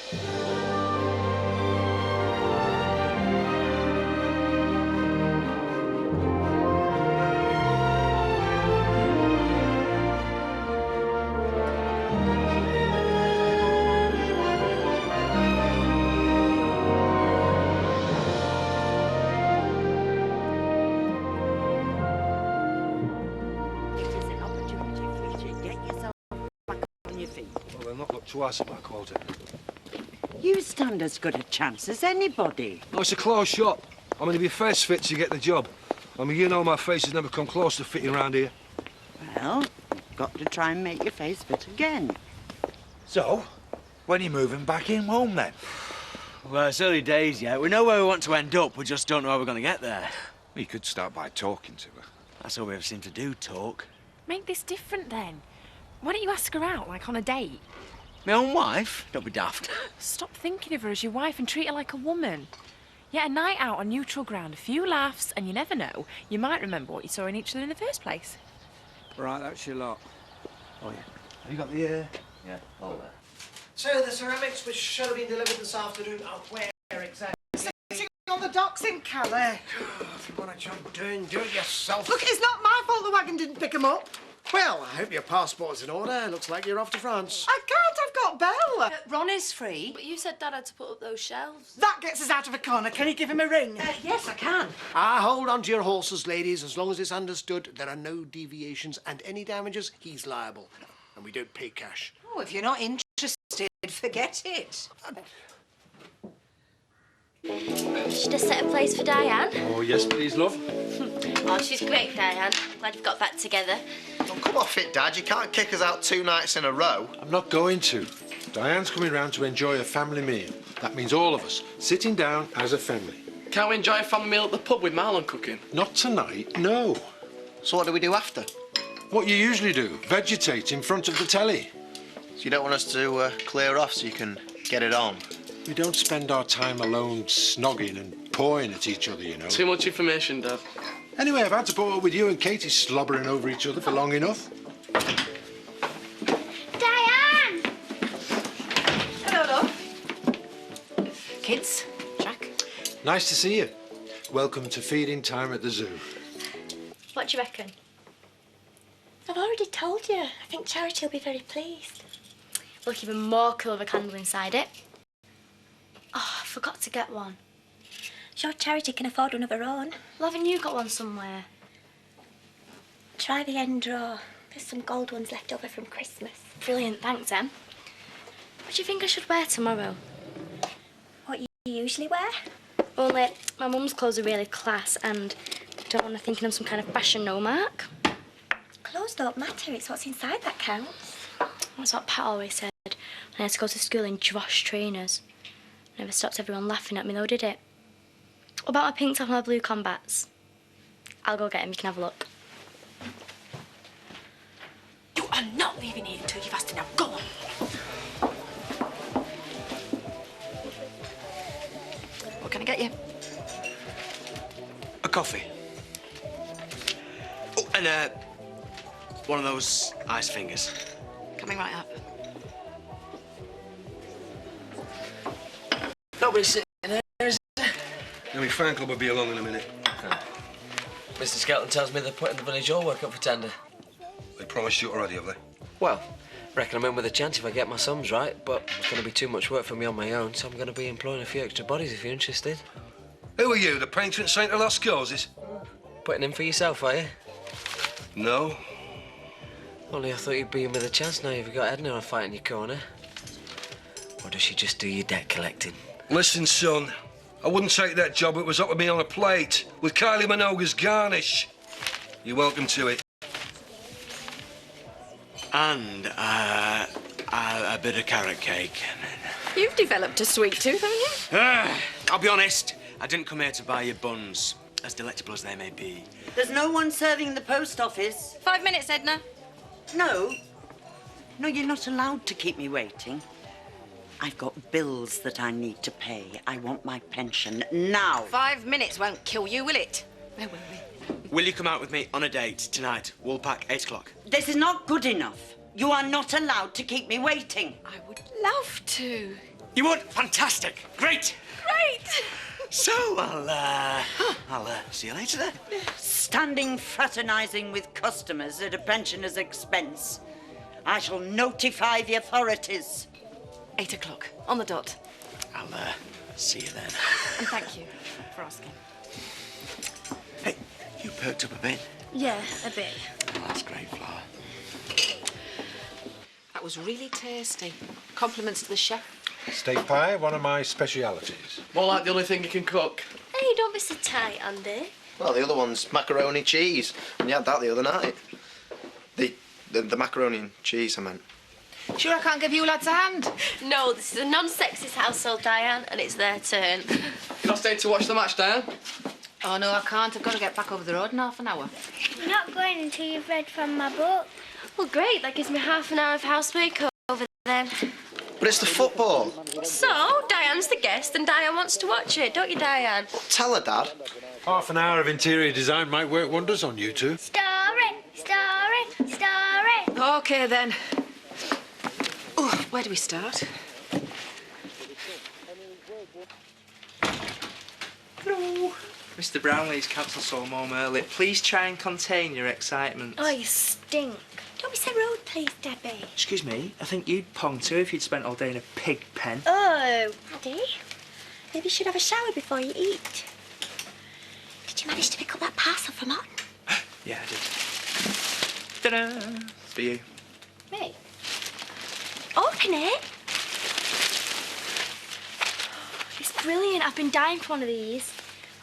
Well, they'll not look twice at my quota. You stand as good a chance as anybody. No, it's a close shop. I mean, if your face fits, you get the job. I mean, you know my face has never come close to fitting around here. Well, you've got to try and make your face fit again. So, when are you moving back in home, then? Well, it's early days yet. We know where we want to end up, we just don't know how we're going to get there. Well, you could start by talking to her. That's all we ever seem to do, talk. Make this different, then. Why don't you ask her out, like on a date? My own wife? Don't be daft. Stop thinking of her as your wife and treat her like a woman. Yeah, a night out on neutral ground, a few laughs, and you never know, you might remember what you saw in each other in the first place. Right, that's your lot. Oh, yeah. Have you got the, yeah, all there? So, the ceramics which should have been delivered this afternoon are where exactly? Sitting on the docks in Calais. If you want a job done, do it yourself. Look, it's not my fault the wagon didn't pick 'em up. Well, I hope your passport's in order. Looks like you're off to France. I can't, I've got Belle. Ron is free. But you said Dad had to put up those shelves. That gets us out of a corner. Can you give him a ring? Yes, I can. Hold on to your horses, ladies. As long as it's understood, there are no deviations, and any damages, he's liable. And we don't pay cash. Oh, if you're not interested, forget it. Should I set a place for Diane? Oh, yes, please, love. Oh, she's great, Diane. Glad you've got that together. Oh, come off it, Dad. You can't kick us out 2 nights in a row. I'm not going to. Diane's coming round to enjoy a family meal. That means all of us sitting down as a family. Can't we enjoy a family meal at the pub with Marlon cooking? Not tonight, no. So what do we do after? What you usually do, vegetate in front of the telly. So you don't want us to clear off so you can get it on? We don't spend our time alone snogging and pawing at each other, you know. Too much information, Dad. Anyway, I've had to put up with you and Katie slobbering over each other for long enough. Diane! Hello, love. Kids, Jack. Nice to see you. Welcome to feeding time at the zoo. What do you reckon? I've already told you. I think Charity will be very pleased. Look, even more cool with a candle inside it. Oh, I forgot to get one. Sure, Charity can afford one of her own. Well, haven't you got one somewhere? Try the end drawer. There's some gold ones left over from Christmas. Brilliant, thanks, Em. What do you think I should wear tomorrow? What you usually wear? Only my mum's clothes are really class and I don't want her thinking I'm some kind of fashion no-mark. Clothes don't matter, it's what's inside that counts. That's what Pat always said when I had to go to school in Josh trainers. Never stopped everyone laughing at me though, did it? What about my pink top and my blue combats? I'll go get them, you can have a look. You are not leaving here until you've asked her now. Go on. What can I get you? A coffee. Oh, and one of those ice fingers. Coming right up. Nobody's sitting there, is there? And my fan club will be along in a minute. Mr. Skelton tells me they're putting the village hall work up for tender. They promised you already, have they? Well, reckon I'm in with a chance if I get my sums right, but it's going to be too much work for me on my own, so I'm going to be employing a few extra bodies if you're interested. Who are you, the painter at St. Lost Causes? Putting in for yourself, are you? No. Only I thought you'd be in with a chance now you've got Edna on a fight in your corner. Or does she just do your debt collecting? Listen, son, I wouldn't take that job if it was up with me on a plate, with Kylie Minogue's garnish. You're welcome to it. And a bit of carrot cake. You've developed a sweet tooth, haven't you? I'll be honest, I didn't come here to buy your buns, as delectable as they may be. There's no one serving in the post office. 5 minutes, Edna. No. No, you're not allowed to keep me waiting. I've got bills that I need to pay. I want my pension now. 5 minutes won't kill you, will it? Where will we? Will you come out with me on a date tonight? Woolpack, 8 o'clock. This is not good enough. You are not allowed to keep me waiting. I would love to. You would? Fantastic. Great. Great! So, I'll see you later then. Standing fraternising with customers at a pensioner's expense. I shall notify the authorities. 8 o'clock, on the dot. I'll see you then. And thank you for asking. Hey, you perked up a bit. Yeah, a bit. Oh, that's great, Flower. That was really tasty. Compliments to the chef. Steak pie, one of my specialities. More like the only thing you can cook. Hey, don't be so tight, Andy. Well, the other one's macaroni cheese. And you had that the other night. The macaroni and cheese, I meant. Sure I can't give you lads a hand? No, this is a non-sexist household, Diane, and it's their turn. You're not staying to watch the match, Diane? Oh, no, I can't. I've got to get back over the road in half an hour. You're not going until you've read from my book. Well, great. That gives me half an hour of house makeover then. But it's the football. So, Diane's the guest and Diane wants to watch it, don't you, Diane? Tell her, Dad. Half an hour of interior design might work wonders on you two. Story, story, story. OK, then. Oh, where do we start? Hello. Mr. Brownlee's cancelled so home early. Please try and contain your excitement. Oh, you stink. Don't be so rude, please, Debbie. Excuse me, I think you'd pong too if you'd spent all day in a pig pen. Oh, Paddy. Maybe you should have a shower before you eat. Did you manage to pick up that parcel from On? Yeah, I did. Ta-da! It's for you. Me? Open it. It's brilliant. I've been dying for one of these.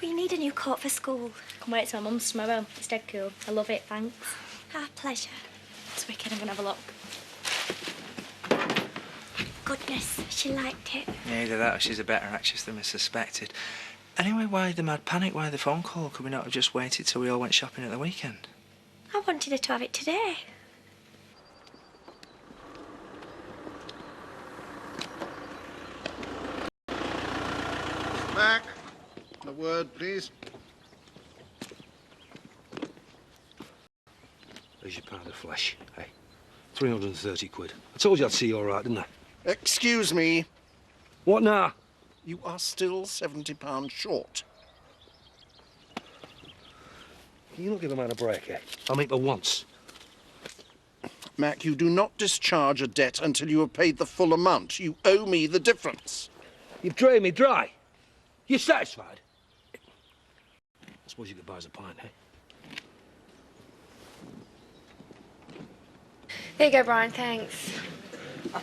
Well, you need a new coat for school. Come wear it to my mum's tomorrow. It's dead cool. I love it, thanks. Our pleasure. It's wicked. I'm going to have a look. Goodness, she liked it. Yeah, either that or she's a better actress than we suspected. Anyway, why the mad panic? Why the phone call? Could we not have just waited till we all went shopping at the weekend? I wanted her to have it today. Mac, a word, please. There's your pound of flesh. Hey, 330 quid. I told you I'd see you all right, didn't I? Excuse me. What now? You are still £70 short. Can you not give a man a break, eh? I'll meet for once. Mac, you do not discharge a debt until you have paid the full amount. You owe me the difference. You've drained me dry. You satisfied? I suppose you could buy us a pint, eh? There you go, Brian, thanks. I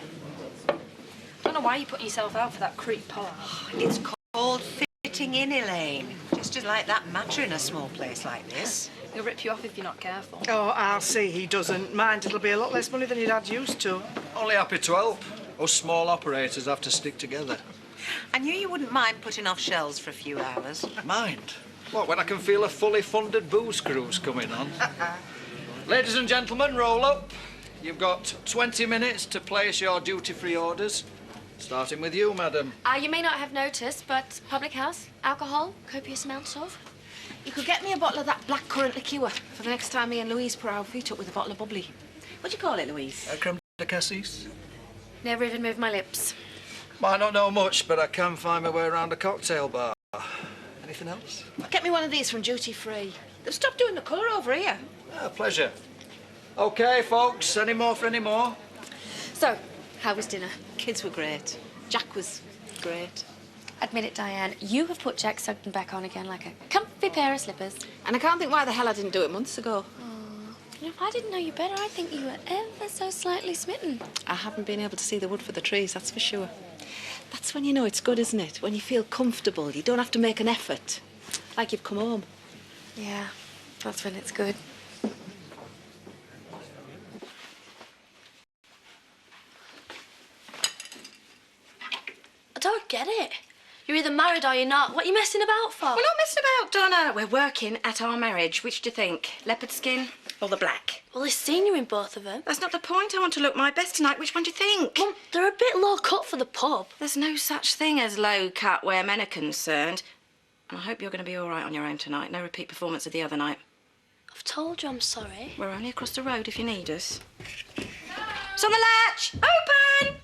don't know why you're putting yourself out for that creep Paul. It's called fitting in, Elaine. Just like that matter in a small place like this. He'll rip you off if you're not careful. Oh, I'll see he doesn't. Mind, it'll be a lot less money than he'd had used to. Only happy to help. Us small operators have to stick together. I knew you wouldn't mind putting off shells for a few hours. Mind? What, when I can feel a fully funded booze cruise coming on? Ladies and gentlemen, roll up. You've got 20 minutes to place your duty-free orders. Starting with you, madam. You may not have noticed, but public house, alcohol, copious amounts of. You could get me a bottle of that blackcurrant liqueur for the next time me and Louise put our feet up with a bottle of bubbly. What do you call it, Louise? Creme de cassis. Never even moved my lips. Might not know much, but I can find my way around a cocktail bar. Anything else? Get me one of these from duty free. They've stopped doing the colour over here. Pleasure. OK, folks, any more for any more? So, how was dinner? Kids were great. Jack was great. Admit it, Diane, you have put Jack Sugden back on again like a comfy pair of slippers. And I can't think why the hell I didn't do it months ago. You know, if I didn't know you better, I'd think you were ever so slightly smitten. I haven't been able to see the wood for the trees, that's for sure. That's when you know it's good, isn't it? When you feel comfortable, you don't have to make an effort. Like you've come home. Yeah, that's when it's good. I don't get it. You're either married or you're not. What are you messing about for? We're not messing about, Donna. We're working at our marriage. Which do you think? Leopard skin or the black? Well, they've seen you in both of them. That's not the point. I want to look my best tonight. Which one do you think? Mum, they're a bit low cut for the pub. There's no such thing as low cut where men are concerned. And I hope you're going to be all right on your own tonight. No repeat performance of the other night. I've told you I'm sorry. We're only across the road if you need us. It's on the latch! Open!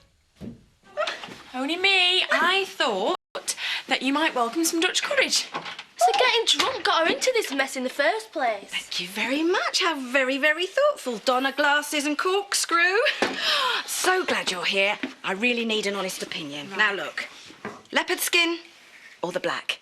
Only me. I thought that you might welcome some Dutch courage. So getting drunk got her into this mess in the first place. Thank you very much. How very, very thoughtful. Donna glasses and corkscrew. So glad you're here. I really need an honest opinion. Now look, leopard skin or the black?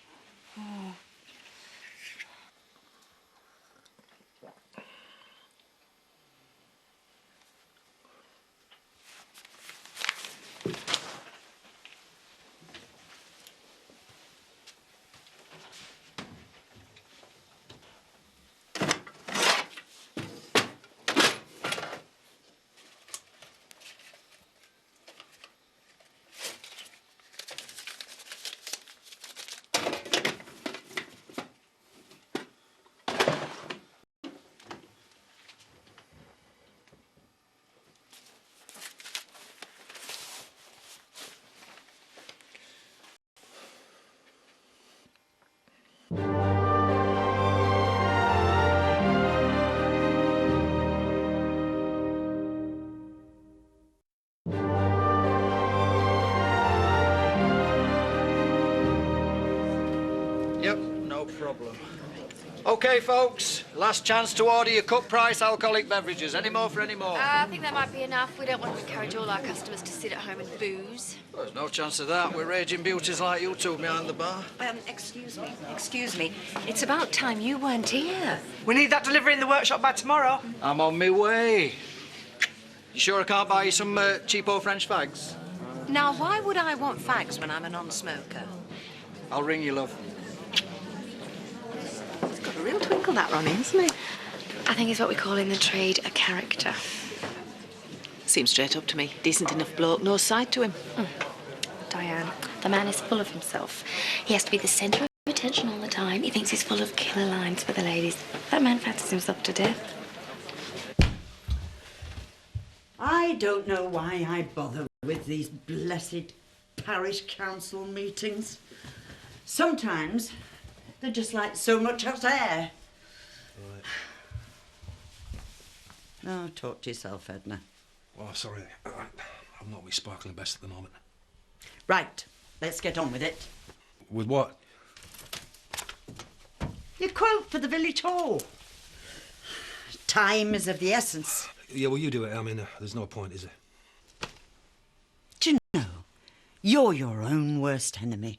Yep, no problem. OK, folks, last chance to order your cut-price alcoholic beverages. Any more for any more? I think that might be enough. We don't want to encourage all our customers to sit at home and booze. Well, there's no chance of that. We're raging beauties like you two behind the bar. Excuse me. It's about time you weren't here. We need that delivery in the workshop by tomorrow. I'm on my way. You sure I can't buy you some cheapo French fags? Now, why would I want fags when I'm a non-smoker? I'll ring you, love. It's got a real twinkle, that Ronnie, isn't it? I think it's what we call in the trade a character. Seems straight up to me. Decent enough bloke, no side to him. Diane, the man is full of himself. He has to be the centre of attention all the time. He thinks he's full of killer lines for the ladies. That man fancies himself to death. I don't know why I bother with these blessed parish council meetings. Sometimes they're just like so much hot air. Right. No, talk to yourself, Edna. Oh, sorry. I'm not with sparkling best at the moment. Right, let's get on with it. With what? Your quote for the village hall. Time is of the essence. Yeah, well, you do it. I mean, there's no point, is there? Do you know, you're your own worst enemy.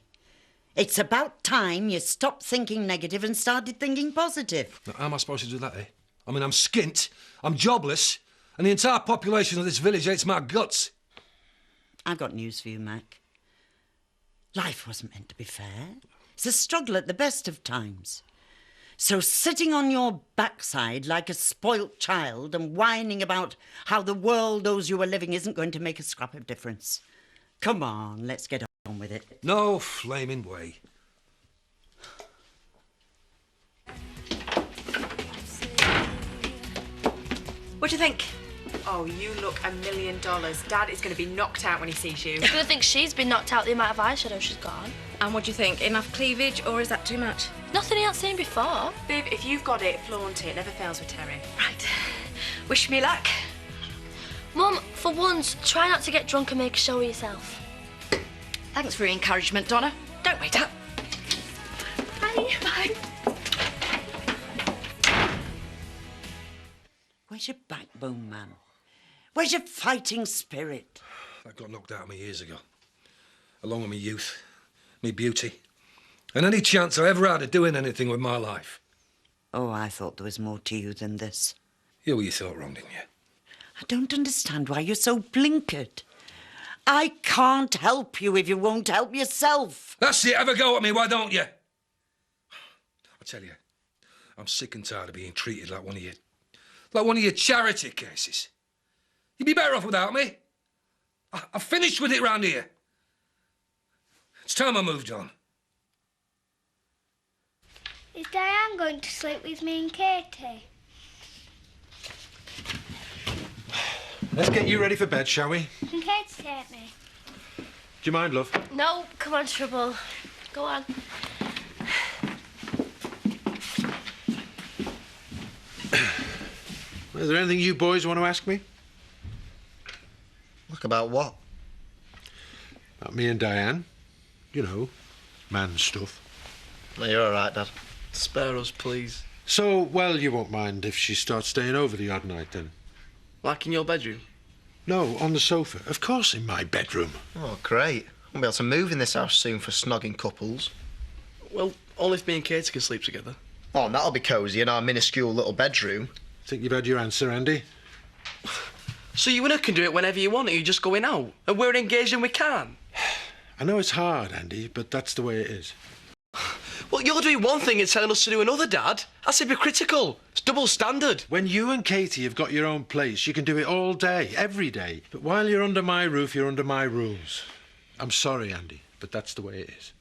It's about time you stopped thinking negative and started thinking positive. Now, how am I supposed to do that, eh? I mean, I'm skint, I'm jobless, and the entire population of this village hates my guts. I've got news for you, Mac. Life wasn't meant to be fair. It's a struggle at the best of times. So sitting on your backside like a spoilt child and whining about how the world owes you a living isn't going to make a scrap of difference. Come on, let's get on with it. No flaming way. What do you think? Oh, you look $1 million. Dad is going to be knocked out when he sees you. He's going to think she's been knocked out the amount of eyeshadow she's got. And what do you think? Enough cleavage, or is that too much? Nothing he hasn't seen before. Viv, if you've got it, flaunt it. Never fails with Terry. Right. Wish me luck. Mum, for once, try not to get drunk and make a show of yourself. Thanks for your encouragement, Donna. Don't wait up. Bye. Bye. Where's your backbone, man? Where's your fighting spirit? That got knocked out of me years ago. Along with me youth, me beauty, and any chance I ever had of doing anything with my life. Oh, I thought there was more to you than this. Yeah, well, you thought wrong, didn't you? I don't understand why you're so blinkered. I can't help you if you won't help yourself. That's it. Have a go at me, why don't you? I tell you, I'm sick and tired of being treated like one of your charity cases. You'd be better off without me. I've finished with it round here. It's time I moved on. Is Diane going to sleep with me and Katie? Let's get you ready for bed, shall we? Can Katie take me? Do you mind, love? No, come on, Trouble. Go on. Is there anything you boys want to ask me? Look, about what? Me and Diane. You know, man stuff. No, you're all right, Dad. Spare us, please. So, well, you won't mind if she starts staying over the odd night, then? Like in your bedroom? No, on the sofa. Of course, in my bedroom. Oh, great. I'll be able to move in this house soon for snogging couples. Well, only if me and Katie can sleep together. Oh, and that'll be cosy in our minuscule little bedroom. Think you've had your answer, Andy? So you and her can do it whenever you want, or you just going out? And we're engaged and we can? I know it's hard, Andy, but that's the way it is. Well, you're doing one thing and telling us to do another, Dad. That's hypocritical. It's double standard. When you and Katie have got your own place, you can do it all day, every day. But while you're under my roof, you're under my rules. I'm sorry, Andy, but that's the way it is.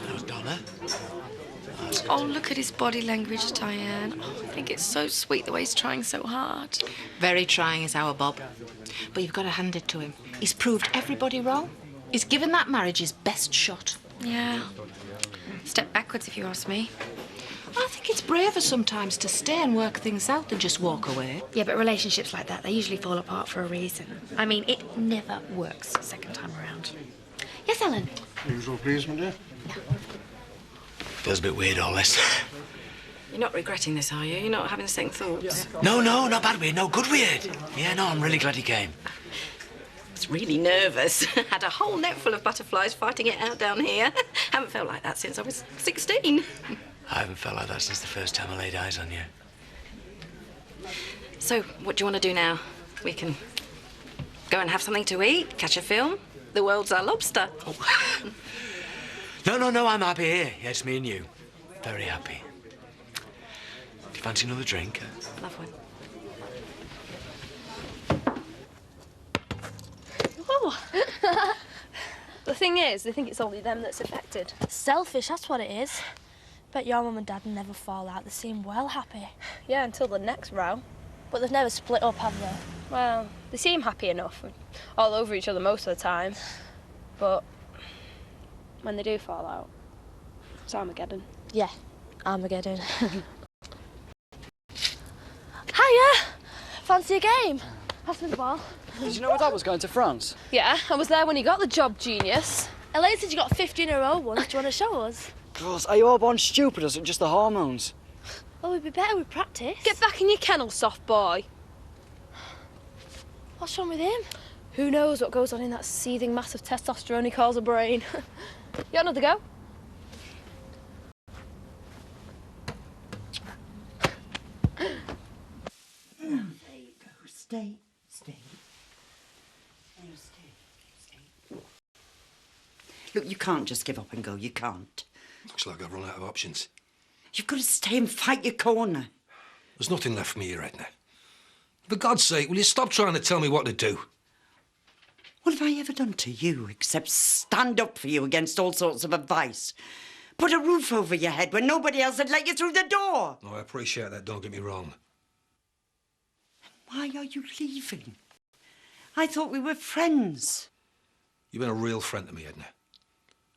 How's Donna? Oh, look at his body language, Diane. Oh, I think it's so sweet the way he's trying so hard. Very trying is our Bob. But you've got to hand it to him. He's proved everybody wrong. He's given that marriage his best shot. Yeah. Step backwards, if you ask me. I think it's braver sometimes to stay and work things out than just walk away. Yeah, but relationships like that, they usually fall apart for a reason. I mean, it never works second time around. Yes, Ellen? Usual please, my dear. Feels a bit weird, all this. You're not regretting this, are you? You're not having second thoughts? No, not bad weird. No, good weird. Yeah, no, I'm really glad he came. I was really nervous. Had a whole net full of butterflies fighting it out down here. Haven't felt like that since I was 16. I haven't felt like that since the first time I laid eyes on you. So, what do you want to do now? We can go and have something to eat, catch a film. The world's our lobster. Oh. No, I'm happy here. Yeah, it's me and you. Very happy. Do you fancy another drink? Love one. Oh. The thing is, they think it's only them that's affected. Selfish, that's what it is. Bet your mum and dad never fall out. They seem well happy. Yeah, until the next row. But they've never split up, have they? Well, they seem happy enough. All over each other most of the time. But when they do fall out, it's Armageddon. Yeah, Armageddon. Hiya! Fancy a game? Pass me the ball. Did you know my dad was going to France? Yeah, I was there when he got the job, genius. Elaine said you got 50 in a row once. Do you want to show us? Girls, are you all born stupid or is it just the hormones? Well, we'd be better with practice. Get back in your kennel, soft boy. What's wrong with him? Who knows what goes on in that seething mass of testosterone he calls a brain. You want another go? There you go. Stay. Look, you can't just give up and go. You can't. Looks like I've run out of options. You've got to stay and fight your corner. There's nothing left for me here, Edna. For God's sake, will you stop trying to tell me what to do? What have I ever done to you except stand up for you against all sorts of advice? Put a roof over your head when nobody else had let you through the door. Oh, I appreciate that, don't get me wrong. Why are you leaving? I thought we were friends. You've been a real friend to me, Edna.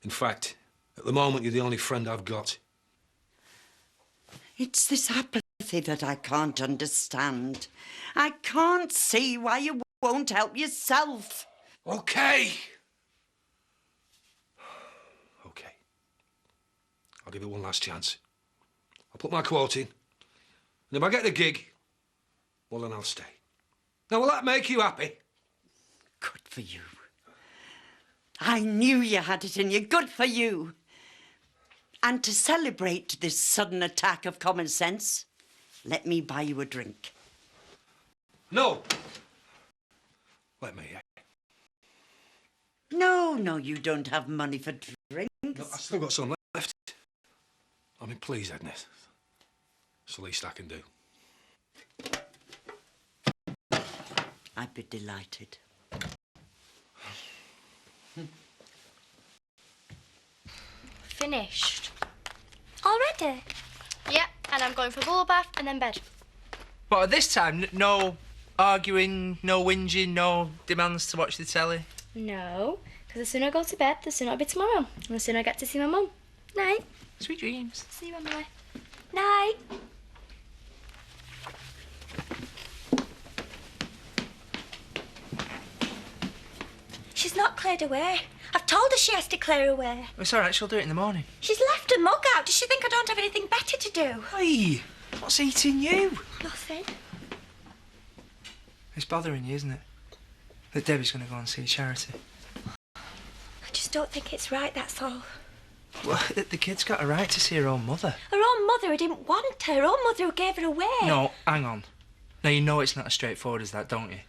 In fact, at the moment, you're the only friend I've got. It's this apathy that I can't understand. I can't see why you won't help yourself. OK. I'll give it one last chance. I'll put my quote in. And if I get the gig, well, then I'll stay. Now, will that make you happy? Good for you. I knew you had it in you. Good for you. And to celebrate this sudden attack of common sense, let me buy you a drink. No. Let me, eh? No, you don't have money for drinks. No, I've still got some left. I mean, please, Edna. It's the least I can do. I'd be delighted. Finished. Already? Yeah, and I'm going for a bubble bath and then bed. But at this time, no arguing, no whinging, no demands to watch the telly? No, because the sooner I go to bed, the sooner it'll be tomorrow. And the sooner I get to see my mum. Night. Sweet dreams. See you, Emily. Night. cleared away. I've told her she has to clear away. It's all right, she'll do it in the morning. She's left a mug out. Does she think I don't have anything better to do? Hey, what's eating you? Nothing. It's bothering you, isn't it? That Debbie's going to go and see Charity. I just don't think it's right, that's all. Well, the kid's got a right to see her own mother. Her own mother who didn't want her. Her own mother who gave her away. No, hang on. Now, you know it's not as straightforward as that, don't you?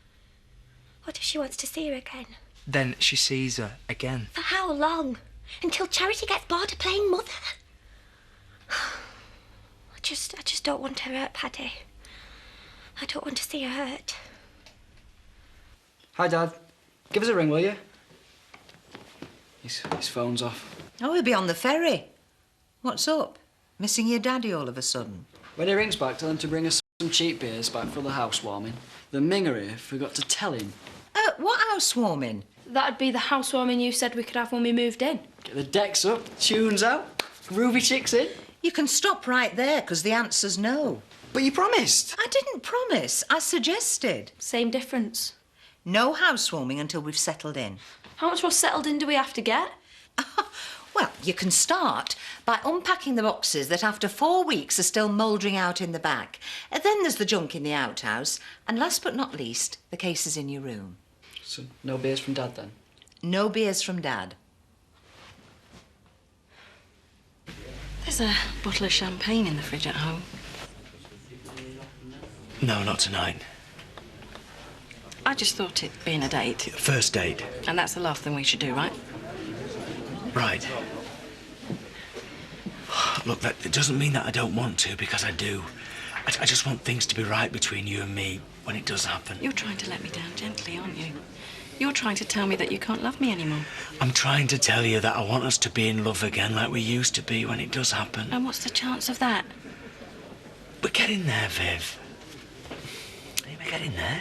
What if she wants to see her again? Then she sees her again. For how long? Until Charity gets bored of playing mother? I just don't want her hurt, Paddy. I don't want to see her hurt. Hi, Dad. Give us a ring, will you? His phone's off. Oh, he'll be on the ferry. What's up? Missing your daddy all of a sudden? When he rings back, tell him to bring us some cheap beers back for the housewarming. The minger here forgot to tell him. What housewarming? That'd be the housewarming you said we could have when we moved in. Get the decks up, tunes out, groovy chicks in. You can stop right there, because the answer's no. But you promised. I didn't promise. I suggested. Same difference. No housewarming until we've settled in. How much more settled in do we have to get? Well, you can start by unpacking the boxes that after 4 weeks are still mouldering out in the back. And then there's the junk in the outhouse. And last but not least, the cases in your room. So, no beers from Dad, then? No beers from Dad. There's a bottle of champagne in the fridge at home. No, not tonight. I just thought it being a date. First date. And that's the last thing we should do, right? Right. Look, it doesn't mean that I don't want to, because I do. I just want things to be right between you and me when it does happen. You're trying to let me down gently, aren't you? You're trying to tell me that you can't love me anymore. I'm trying to tell you that I want us to be in love again like we used to be when it does happen. And what's the chance of that? We're getting there, Viv. We're getting there.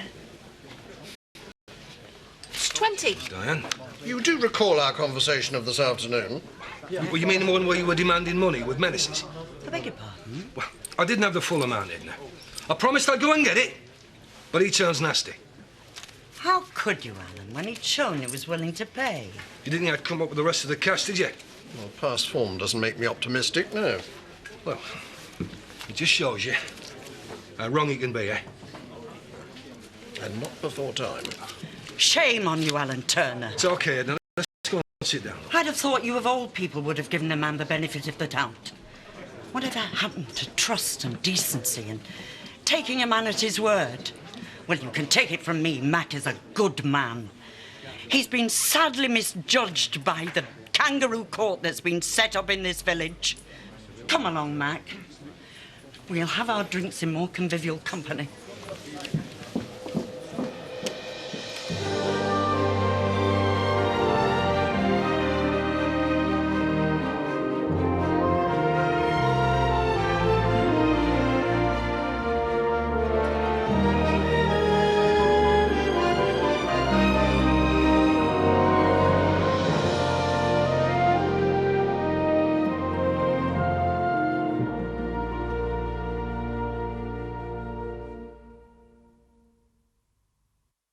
It's 20. Diane? You do recall our conversation of this afternoon? Well, you mean the one where you were demanding money with menaces? I beg your pardon? Well, I didn't have the full amount, Edna. I promised I'd go and get it, but he turns nasty. How could you, Alan, when he'd shown he was willing to pay? You didn't think I'd come up with the rest of the cash, did you? Well, past form doesn't make me optimistic, no. Well, it just shows you how wrong he can be, eh? And not before time. Shame on you, Alan Turner. It's OK, Edna. Let's go and sit down. I'd have thought you of all people would have given a man the benefit of the doubt. Whatever happened to trust and decency and taking a man at his word? Well, you can take it from me, Mac is a good man. He's been sadly misjudged by the kangaroo court that's been set up in this village. Come along, Mac. We'll have our drinks in more convivial company.